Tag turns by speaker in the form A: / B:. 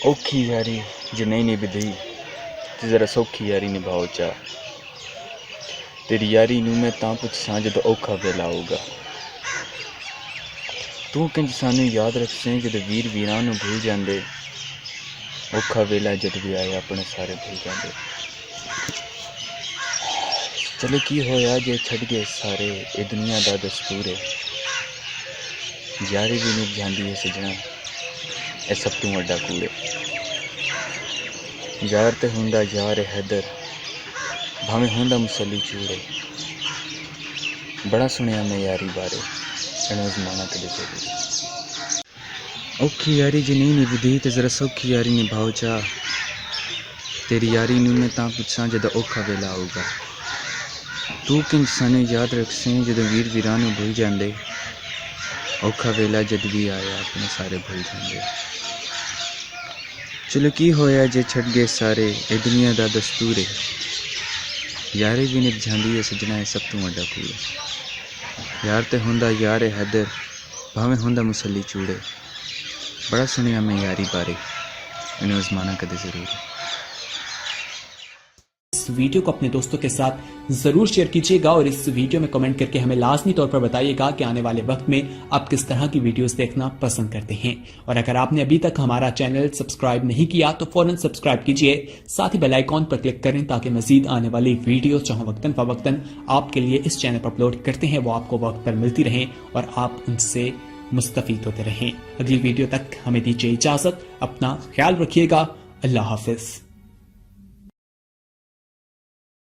A: औखी यारी जे नहीं निभदी ते जरा सौखी यारी निभाओ चा। तेरी यारी नूं मैं तां पुछसां जदों औखा वेला आऊगा। तू किंज सानू याद रखसें जदों वीर वीरां नूं भुल जांदे। औखा वेला जद भी आया अपने सारे भुल जांदे। चलो की होया जे छड्ड गए सारे, ए दुनिया दा दस्तूर है। यारी भी निभ जांदी है सजना, ए सब तों वड्डा कूड़ है। यार ते हुंदा यार हैदर, भावें हुंदा मुसल्ली चूड़े। बड़ा सुनिया मैं यारी बारे, इन्हों जमाना कदे जरूरी। औखी यारी जे नहीं निभदी ते जरा सौखी यारी निभाओ चा। तेरी यारी नूं मैं तां पुछसां जदों औखा वेला आऊगा। तू किंज सानू याद रखसें जदों वीर वीरां नूं भुल जांदे। औखा वेला जद भी आया अपने सारे भुल जांदे। चलो की होया जे छड्ड गए सारे, ए दुनिया दा दस्तूर है। यारी भी निभ जांदी है सजना, ए सब तों वड्डा कूड़ है। यार ते हुंदा यार हैदर, भावें हुंदा मुसल्ली चूड़े। बड़ा सुनिया मैं यारी बारे, इन्हों जमाना कदे जरूरी।
B: इस वीडियो को अपने दोस्तों के साथ जरूर शेयर कीजिएगा और इस वीडियो में कमेंट करके हमें लाजमी तौर पर बताइएगा कि आने वाले वक्त में आप किस तरह की वीडियोस देखना पसंद करते हैं। और अगर आपने अभी तक हमारा चैनल सब्सक्राइब नहीं किया तो फौरन सब्सक्राइब कीजिए, साथ ही बेल आइकॉन पर क्लिक करें ताकि मजीद आने वाली वीडियो चाहे वक्तन फवक्तन आपके लिए इस चैनल पर अपलोड करते हैं वो आपको वक्त पर मिलती रहें और आप उनसे मुस्तफीद होते रहें। अगली वीडियो तक हमें दीजिए इजाजत, अपना ख्याल रखिएगा। अल्लाह हाफिज।